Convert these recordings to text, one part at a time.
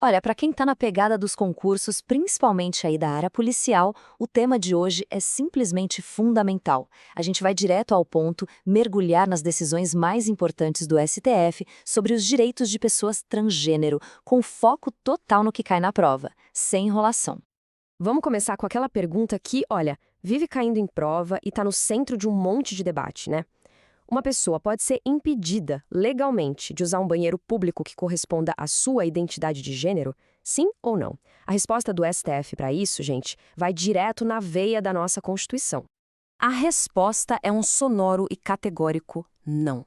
Olha, para quem está na pegada dos concursos, principalmente aí da área policial, o tema de hoje é simplesmente fundamental. A gente vai direto ao ponto, mergulhar nas decisões mais importantes do STF sobre os direitos de pessoas transgênero, com foco total no que cai na prova, sem enrolação. Vamos começar com aquela pergunta que, olha, vive caindo em prova e está no centro de um monte de debate, né? Uma pessoa pode ser impedida legalmente de usar um banheiro público que corresponda à sua identidade de gênero? Sim ou não? A resposta do STF para isso, gente, vai direto na veia da nossa Constituição. A resposta é um sonoro e categórico não.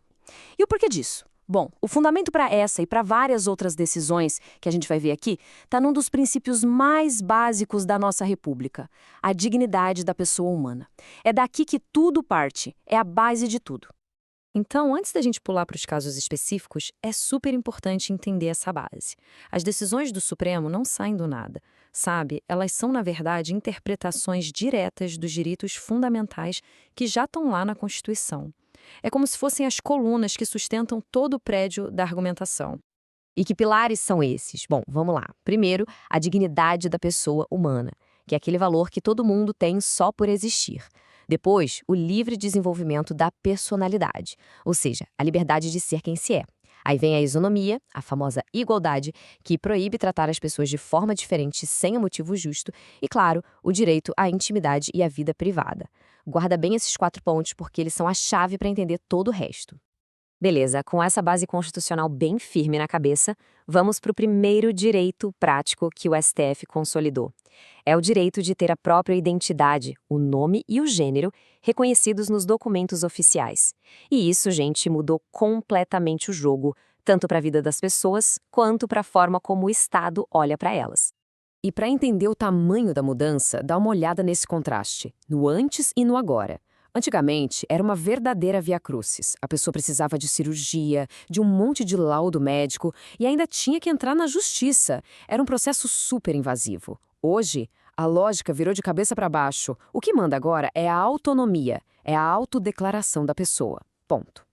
E o porquê disso? Bom, o fundamento para essa e para várias outras decisões que a gente vai ver aqui está num dos princípios mais básicos da nossa República, a dignidade da pessoa humana. É daqui que tudo parte, é a base de tudo. Então, antes da gente pular para os casos específicos, é super importante entender essa base. As decisões do Supremo não saem do nada, sabe? Elas são, na verdade, interpretações diretas dos direitos fundamentais que já estão lá na Constituição. É como se fossem as colunas que sustentam todo o prédio da argumentação. E que pilares são esses? Bom, vamos lá. Primeiro, a dignidade da pessoa humana, que é aquele valor que todo mundo tem só por existir. Depois, o livre desenvolvimento da personalidade, ou seja, a liberdade de ser quem se é. Aí vem a isonomia, a famosa igualdade, que proíbe tratar as pessoas de forma diferente sem um motivo justo, e, claro, o direito à intimidade e à vida privada. Guarda bem esses 4 pontos porque eles são a chave para entender todo o resto. Beleza, com essa base constitucional bem firme na cabeça, vamos para o primeiro direito prático que o STF consolidou. É o direito de ter a própria identidade, o nome e o gênero, reconhecidos nos documentos oficiais. E isso, gente, mudou completamente o jogo, tanto para a vida das pessoas, quanto para a forma como o Estado olha para elas. E para entender o tamanho da mudança, dá uma olhada nesse contraste, no antes e no agora. Antigamente, era uma verdadeira via-crucis. A pessoa precisava de cirurgia, de um monte de laudo médico e ainda tinha que entrar na justiça. Era um processo super invasivo. Hoje, a lógica virou de cabeça para baixo. O que manda agora é a autonomia, é a autodeclaração da pessoa. Ponto.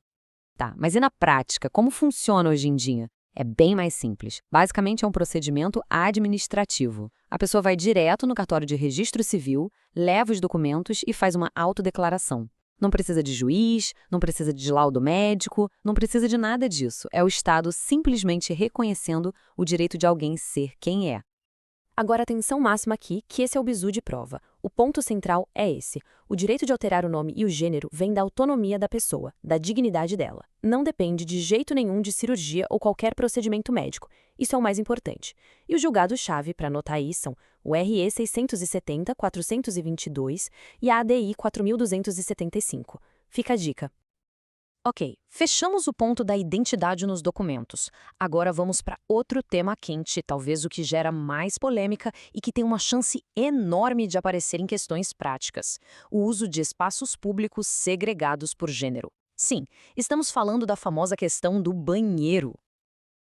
Tá, mas e na prática, como funciona hoje em dia? É bem mais simples. Basicamente é um procedimento administrativo. A pessoa vai direto no cartório de registro civil, leva os documentos e faz uma autodeclaração. Não precisa de juiz, não precisa de laudo médico, não precisa de nada disso. É o Estado simplesmente reconhecendo o direito de alguém ser quem é. Agora, atenção máxima aqui, que esse é o bizu de prova. O ponto central é esse. O direito de alterar o nome e o gênero vem da autonomia da pessoa, da dignidade dela. Não depende de jeito nenhum de cirurgia ou qualquer procedimento médico. Isso é o mais importante. E os julgados-chave para anotar aí são o RE 670-422 e a ADI 4275. Fica a dica. Ok, fechamos o ponto da identidade nos documentos. Agora vamos para outro tema quente, talvez o que gera mais polêmica e que tem uma chance enorme de aparecer em questões práticas: o uso de espaços públicos segregados por gênero. Sim, estamos falando da famosa questão do banheiro.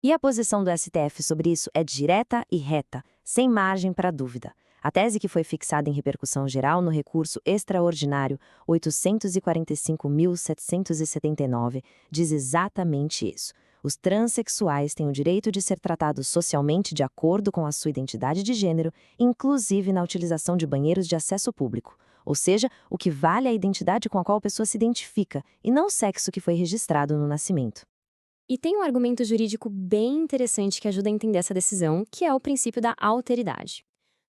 E a posição do STF sobre isso é direta e reta, sem margem para dúvida. A tese que foi fixada em repercussão geral no recurso extraordinário 845.779 diz exatamente isso. Os transexuais têm o direito de ser tratados socialmente de acordo com a sua identidade de gênero, inclusive na utilização de banheiros de acesso público. Ou seja, o que vale é a identidade com a qual a pessoa se identifica, e não o sexo que foi registrado no nascimento. E tem um argumento jurídico bem interessante que ajuda a entender essa decisão, que é o princípio da alteridade.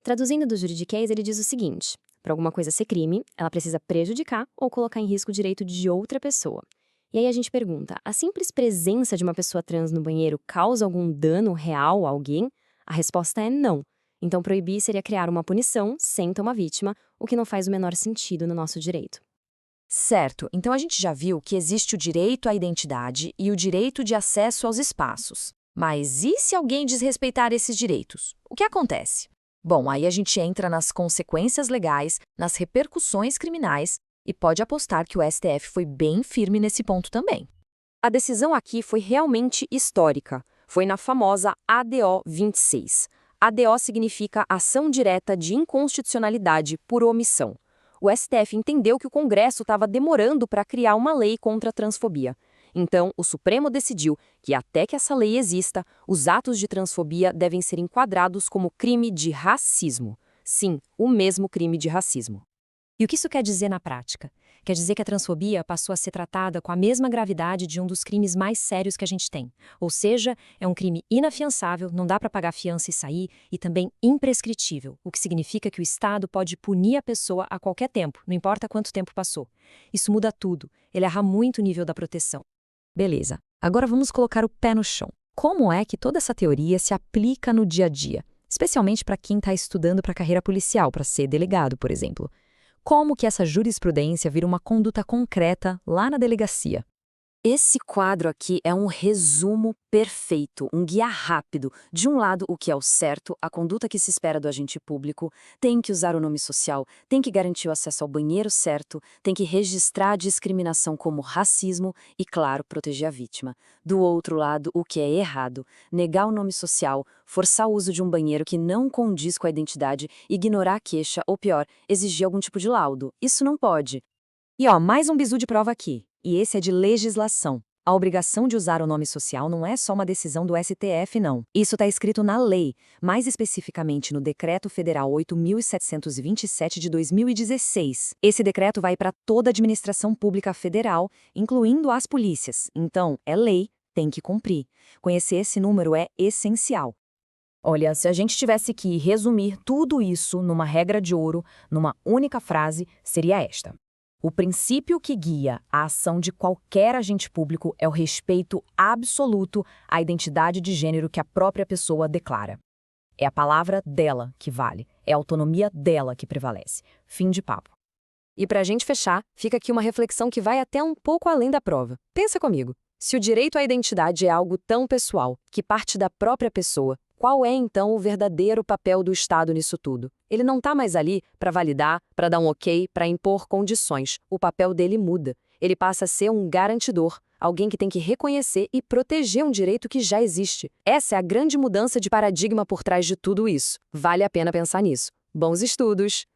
Traduzindo do juridiquês, ele diz o seguinte: para alguma coisa ser crime, ela precisa prejudicar ou colocar em risco o direito de outra pessoa. E aí a gente pergunta, a simples presença de uma pessoa trans no banheiro causa algum dano real a alguém? A resposta é não. Então proibir seria criar uma punição sem ter uma vítima, o que não faz o menor sentido no nosso direito. Certo, então a gente já viu que existe o direito à identidade e o direito de acesso aos espaços. Mas e se alguém desrespeitar esses direitos? O que acontece? Bom, aí a gente entra nas consequências legais, nas repercussões criminais e pode apostar que o STF foi bem firme nesse ponto também. A decisão aqui foi realmente histórica. Foi na famosa ADO 26. ADO significa Ação Direta de Inconstitucionalidade por Omissão. O STF entendeu que o Congresso estava demorando para criar uma lei contra a transfobia. Então, o Supremo decidiu que, até que essa lei exista, os atos de transfobia devem ser enquadrados como crime de racismo. Sim, o mesmo crime de racismo. E o que isso quer dizer na prática? Quer dizer que a transfobia passou a ser tratada com a mesma gravidade de um dos crimes mais sérios que a gente tem. Ou seja, é um crime inafiançável, não dá para pagar fiança e sair, e também imprescritível, o que significa que o Estado pode punir a pessoa a qualquer tempo, não importa quanto tempo passou. Isso muda tudo, ele erra muito o nível da proteção. Beleza, agora vamos colocar o pé no chão. Como é que toda essa teoria se aplica no dia a dia? Especialmente para quem está estudando para a carreira policial, para ser delegado, por exemplo. Como que essa jurisprudência vira uma conduta concreta lá na delegacia? Esse quadro aqui é um resumo perfeito, um guia rápido. De um lado, o que é o certo, a conduta que se espera do agente público, tem que usar o nome social, tem que garantir o acesso ao banheiro certo, tem que registrar a discriminação como racismo e, claro, proteger a vítima. Do outro lado, o que é errado, negar o nome social, forçar o uso de um banheiro que não condiz com a identidade, ignorar a queixa ou, pior, exigir algum tipo de laudo. Isso não pode. E mais um bizu de prova aqui. E esse é de legislação. A obrigação de usar o nome social não é só uma decisão do STF, não. Isso está escrito na lei, mais especificamente no Decreto Federal 8.727 de 2016. Esse decreto vai para toda a administração pública federal, incluindo as polícias. Então, é lei, tem que cumprir. Conhecer esse número é essencial. Olha, se a gente tivesse que resumir tudo isso numa regra de ouro, numa única frase, seria esta. O princípio que guia a ação de qualquer agente público é o respeito absoluto à identidade de gênero que a própria pessoa declara. É a palavra dela que vale, é a autonomia dela que prevalece. Fim de papo. E para a gente fechar, fica aqui uma reflexão que vai até um pouco além da prova. Pensa comigo. Se o direito à identidade é algo tão pessoal, que parte da própria pessoa, qual é então o verdadeiro papel do Estado nisso tudo? Ele não está mais ali para validar, para dar um ok, para impor condições. O papel dele muda. Ele passa a ser um garantidor, alguém que tem que reconhecer e proteger um direito que já existe. Essa é a grande mudança de paradigma por trás de tudo isso. Vale a pena pensar nisso. Bons estudos!